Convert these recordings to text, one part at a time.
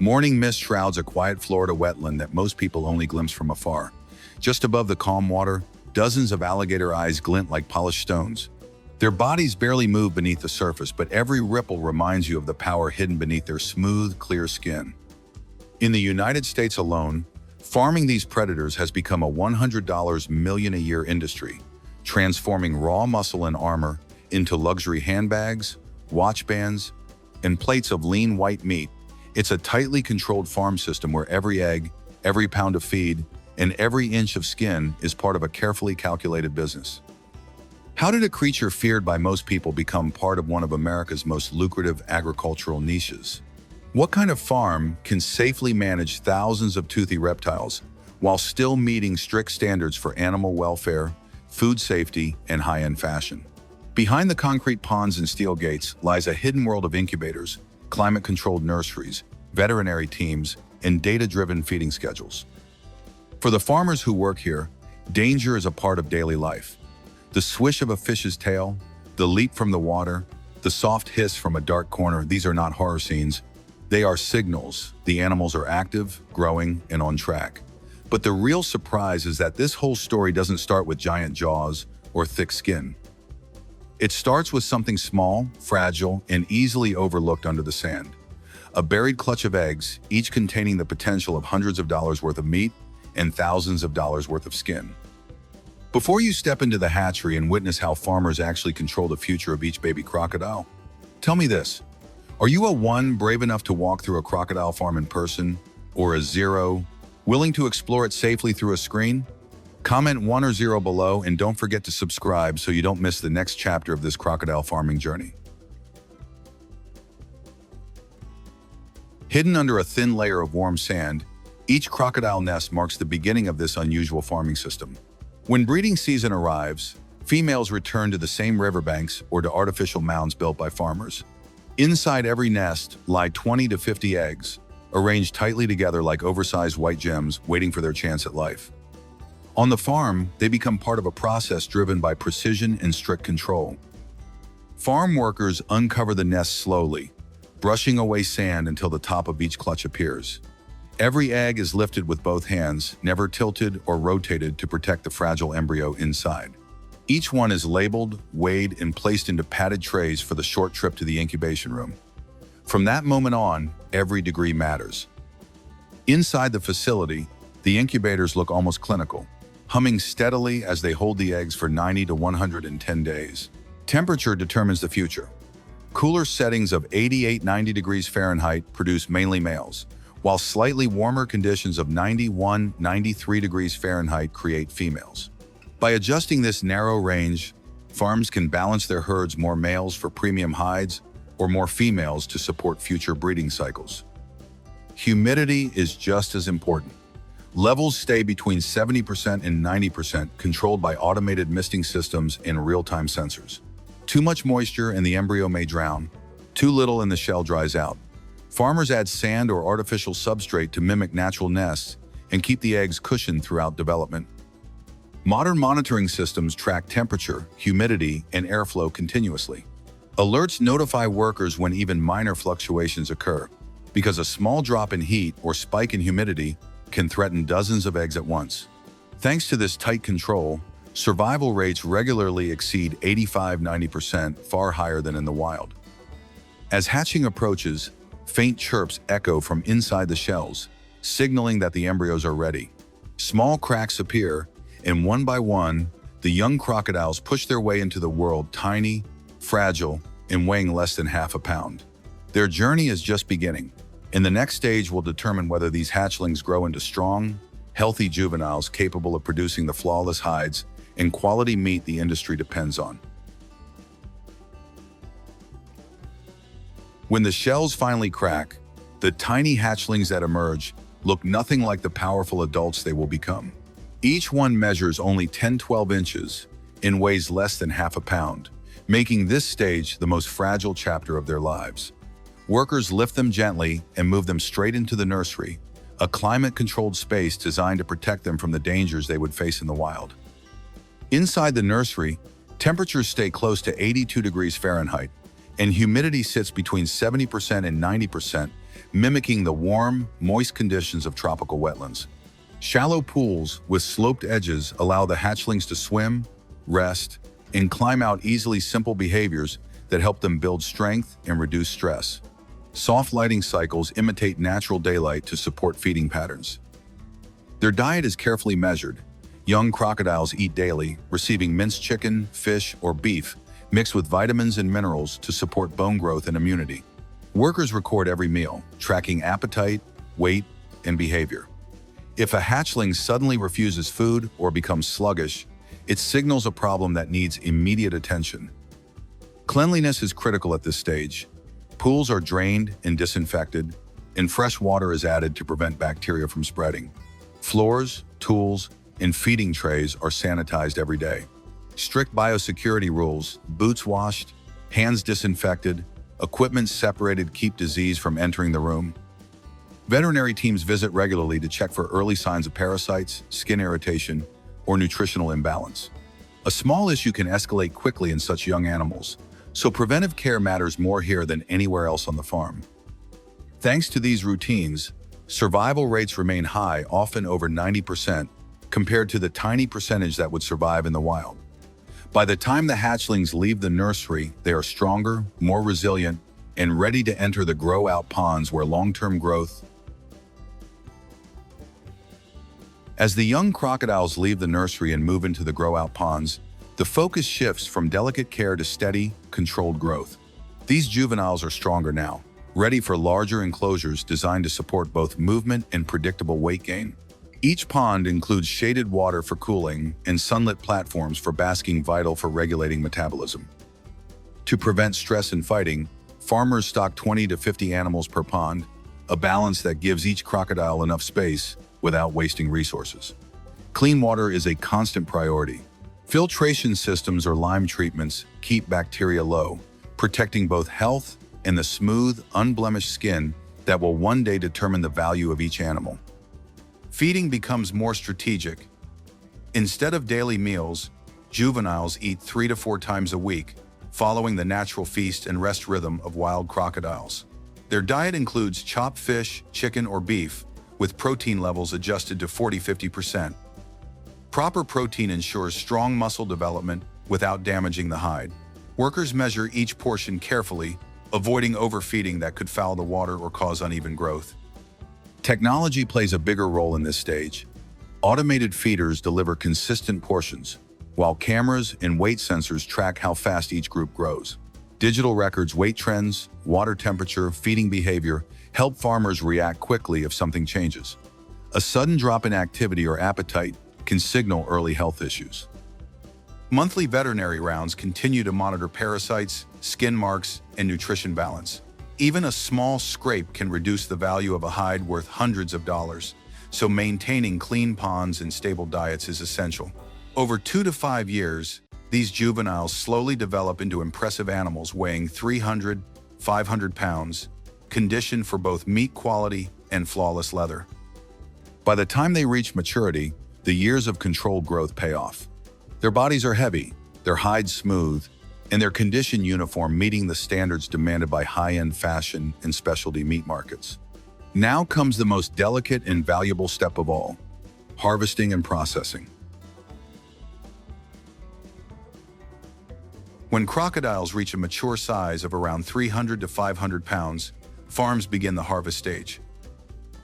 Morning mist shrouds a quiet Florida wetland that most people only glimpse from afar. Just above the calm water, dozens of alligator eyes glint like polished stones. Their bodies barely move beneath the surface, but every ripple reminds you of the power hidden beneath their smooth, clear skin. In the United States alone, farming these predators has become a $100 million a year industry, transforming raw muscle and armor into luxury handbags, watch bands, and plates of lean white meat. It's a tightly controlled farm system where every egg, every pound of feed, and every inch of skin is part of a carefully calculated business. How did a creature feared by most people become part of one of America's most lucrative agricultural niches? What kind of farm can safely manage thousands of toothy reptiles while still meeting strict standards for animal welfare, food safety, and high-end fashion? Behind the concrete ponds and steel gates lies a hidden world of incubators, climate-controlled nurseries, veterinary teams, and data-driven feeding schedules. For the farmers who work here, danger is a part of daily life. The swish of a fish's tail, the leap from the water, the soft hiss from a dark corner, these are not horror scenes. They are signals. The animals are active, growing, and on track. But the real surprise is that this whole story doesn't start with giant jaws or thick skin. It starts with something small, fragile, and easily overlooked under the sand. A buried clutch of eggs, each containing the potential of hundreds of dollars worth of meat and thousands of dollars worth of skin. Before you step into the hatchery and witness how farmers actually control the future of each baby crocodile, tell me this. Are you a 1 brave enough to walk through a crocodile farm in person, or a 0 willing to explore it safely through a screen? Comment 1 or 0 below, and don't forget to subscribe so you don't miss the next chapter of this crocodile farming journey. Hidden under a thin layer of warm sand, each crocodile nest marks the beginning of this unusual farming system. When breeding season arrives, females return to the same riverbanks or to artificial mounds built by farmers. Inside every nest lie 20 to 50 eggs, arranged tightly together like oversized white gems waiting for their chance at life. On the farm, they become part of a process driven by precision and strict control. Farm workers uncover the nest slowly, brushing away sand until the top of each clutch appears. Every egg is lifted with both hands, never tilted or rotated to protect the fragile embryo inside. Each one is labeled, weighed, and placed into padded trays for the short trip to the incubation room. From that moment on, every degree matters. Inside the facility, the incubators look almost clinical, humming steadily as they hold the eggs for 90 to 110 days. Temperature determines the future. Cooler settings of 88-90 degrees Fahrenheit produce mainly males, while slightly warmer conditions of 91-93 degrees Fahrenheit create females. By adjusting this narrow range, farms can balance their herds more males for premium hides or more females to support future breeding cycles. Humidity is just as important. Levels stay between 70% and 90%, controlled by automated misting systems and real-time sensors. Too much moisture and the embryo may drown. Too little and the shell dries out. Farmers add sand or artificial substrate to mimic natural nests and keep the eggs cushioned throughout development. Modern monitoring systems track temperature, humidity, and airflow continuously. Alerts notify workers when even minor fluctuations occur, because a small drop in heat or spike in humidity can threaten dozens of eggs at once. Thanks to this tight control, survival rates regularly exceed 85-90%, far higher than in the wild. As hatching approaches, faint chirps echo from inside the shells, signaling that the embryos are ready. Small cracks appear, and one by one, the young crocodiles push their way into the world, tiny, fragile, and weighing less than half a pound. Their journey is just beginning, and the next stage will determine whether these hatchlings grow into strong, healthy juveniles capable of producing the flawless hides and quality meat the industry depends on. When the shells finally crack, the tiny hatchlings that emerge look nothing like the powerful adults they will become. Each one measures only 10-12 inches and weighs less than half a pound, making this stage the most fragile chapter of their lives. Workers lift them gently and move them straight into the nursery, a climate-controlled space designed to protect them from the dangers they would face in the wild. Inside the nursery, temperatures stay close to 82 degrees Fahrenheit, and humidity sits between 70% and 90%, mimicking the warm, moist conditions of tropical wetlands. Shallow pools with sloped edges allow the hatchlings to swim, rest, and climb out easily, simple behaviors that help them build strength and reduce stress. Soft lighting cycles imitate natural daylight to support feeding patterns. Their diet is carefully measured. Young crocodiles eat daily, receiving minced chicken, fish, or beef, mixed with vitamins and minerals to support bone growth and immunity. Workers record every meal, tracking appetite, weight, and behavior. If a hatchling suddenly refuses food or becomes sluggish, it signals a problem that needs immediate attention. Cleanliness is critical at this stage. Pools are drained and disinfected, and fresh water is added to prevent bacteria from spreading. Floors, tools, and feeding trays are sanitized every day. Strict biosecurity rules, boots washed, hands disinfected, equipment separated keep disease from entering the room. Veterinary teams visit regularly to check for early signs of parasites, skin irritation, or nutritional imbalance. A small issue can escalate quickly in such young animals, so preventive care matters more here than anywhere else on the farm. Thanks to these routines, survival rates remain high, often over 90%, compared to the tiny percentage that would survive in the wild. By the time the hatchlings leave the nursery, they are stronger, more resilient, and ready to enter the grow-out ponds where long-term growth. As the young crocodiles leave the nursery and move into the grow-out ponds, the focus shifts from delicate care to steady, controlled growth. These juveniles are stronger now, ready for larger enclosures designed to support both movement and predictable weight gain. Each pond includes shaded water for cooling and sunlit platforms for basking, vital for regulating metabolism. To prevent stress and fighting, farmers stock 20 to 50 animals per pond, a balance that gives each crocodile enough space without wasting resources. Clean water is a constant priority. Filtration systems or lime treatments keep bacteria low, protecting both health and the smooth, unblemished skin that will one day determine the value of each animal. Feeding becomes more strategic. Instead of daily meals, juveniles eat 3 to 4 times a week, following the natural feast and rest rhythm of wild crocodiles. Their diet includes chopped fish, chicken, or beef, with protein levels adjusted to 40–50%. Proper protein ensures strong muscle development without damaging the hide. Workers measure each portion carefully, avoiding overfeeding that could foul the water or cause uneven growth. Technology plays a bigger role in this stage. Automated feeders deliver consistent portions, while cameras and weight sensors track how fast each group grows. Digital records, weight trends, water temperature, feeding behavior help farmers react quickly if something changes. A sudden drop in activity or appetite can signal early health issues. Monthly veterinary rounds continue to monitor parasites, skin marks, and nutrition balance. Even a small scrape can reduce the value of a hide worth hundreds of dollars, so maintaining clean ponds and stable diets is essential. Over 2 to 5 years, these juveniles slowly develop into impressive animals weighing 300–500 pounds, conditioned for both meat quality and flawless leather. By the time they reach maturity, the years of controlled growth pay off. Their bodies are heavy, their hides smooth, and their condition uniform, meeting the standards demanded by high-end fashion and specialty meat markets. Now comes the most delicate and valuable step of all: harvesting and processing. When crocodiles reach a mature size of around 300 to 500 pounds, farms begin the harvest stage.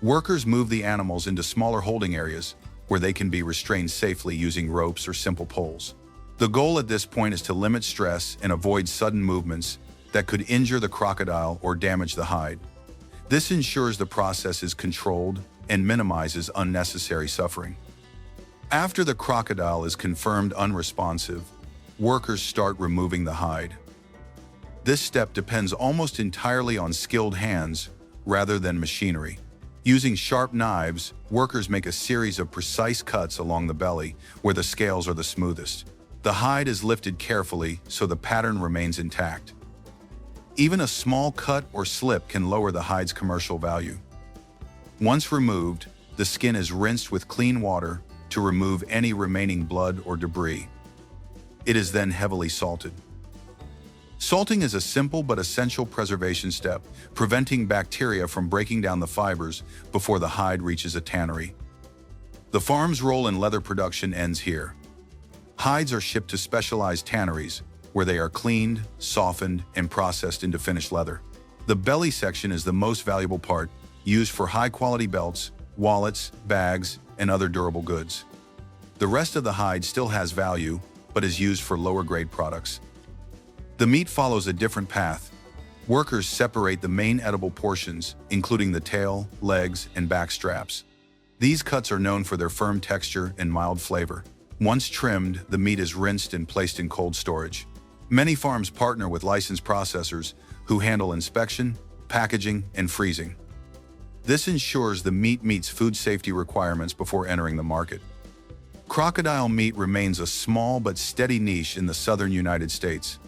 Workers move the animals into smaller holding areas where they can be restrained safely using ropes or simple poles. The goal at this point is to limit stress and avoid sudden movements that could injure the crocodile or damage the hide. This ensures the process is controlled and minimizes unnecessary suffering. After the crocodile is confirmed unresponsive, workers start removing the hide. This step depends almost entirely on skilled hands rather than machinery. Using sharp knives, workers make a series of precise cuts along the belly where the scales are the smoothest. The hide is lifted carefully so the pattern remains intact. Even a small cut or slip can lower the hide's commercial value. Once removed, the skin is rinsed with clean water to remove any remaining blood or debris. It is then heavily salted. Salting is a simple but essential preservation step, preventing bacteria from breaking down the fibers before the hide reaches a tannery. The farm's role in leather production ends here. Hides are shipped to specialized tanneries, where they are cleaned, softened, and processed into finished leather. The belly section is the most valuable part, used for high-quality belts, wallets, bags, and other durable goods. The rest of the hide still has value, but is used for lower-grade products. The meat follows a different path. Workers separate the main edible portions, including the tail, legs, and back straps. These cuts are known for their firm texture and mild flavor. Once trimmed, the meat is rinsed and placed in cold storage. Many farms partner with licensed processors who handle inspection, packaging, and freezing. This ensures the meat meets food safety requirements before entering the market. Crocodile meat remains a small but steady niche in the southern United States.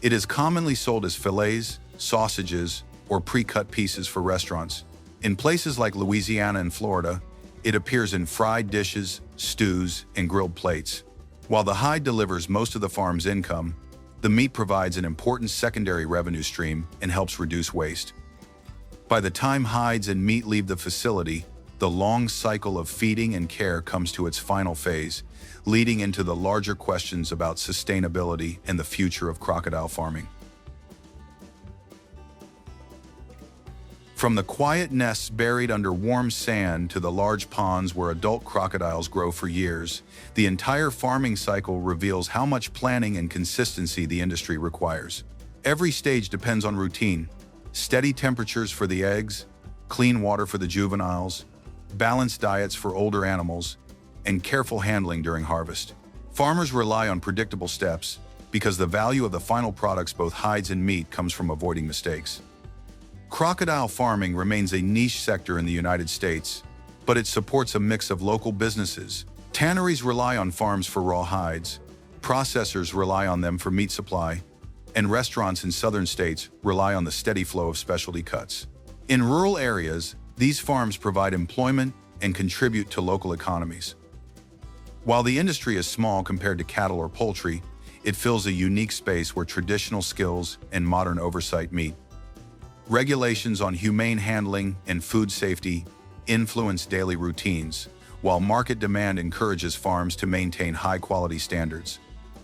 It is commonly sold as fillets, sausages, or pre-cut pieces for restaurants. In places like Louisiana and Florida, it appears in fried dishes, stews, and grilled plates. While the hide delivers most of the farm's income, the meat provides an important secondary revenue stream and helps reduce waste. By the time hides and meat leave the facility, the long cycle of feeding and care comes to its final phase, leading into the larger questions about sustainability and the future of crocodile farming. From the quiet nests buried under warm sand to the large ponds where adult crocodiles grow for years, the entire farming cycle reveals how much planning and consistency the industry requires. Every stage depends on routine: steady temperatures for the eggs, clean water for the juveniles, balanced diets for older animals, and careful handling during harvest. Farmers rely on predictable steps because the value of the final products, both hides and meat, comes from avoiding mistakes. Crocodile farming remains a niche sector in the United States, but it supports a mix of local businesses. Tanneries rely on farms for raw hides, processors rely on them for meat supply, and restaurants in southern states rely on the steady flow of specialty cuts. In rural areas, these farms provide employment and contribute to local economies. While the industry is small compared to cattle or poultry, it fills a unique space where traditional skills and modern oversight meet. Regulations on humane handling and food safety influence daily routines, while market demand encourages farms to maintain high-quality standards.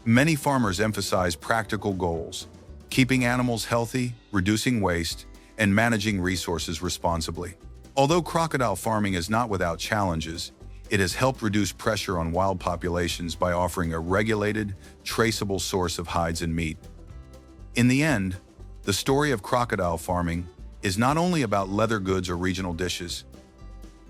Many farmers emphasize practical goals: keeping animals healthy, reducing waste, and managing resources responsibly. Although crocodile farming is not without challenges, it has helped reduce pressure on wild populations by offering a regulated, traceable source of hides and meat. In the end, the story of crocodile farming is not only about leather goods or regional dishes.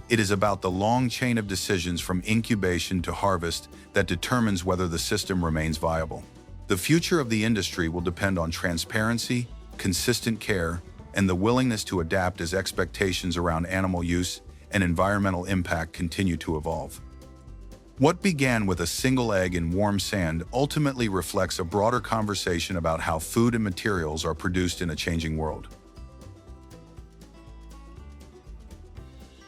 It is about the long chain of decisions from incubation to harvest that determines whether the system remains viable. The future of the industry will depend on transparency, consistent care, and the willingness to adapt as expectations around animal use and environmental impact continue to evolve. What began with a single egg in warm sand ultimately reflects a broader conversation about how food and materials are produced in a changing world.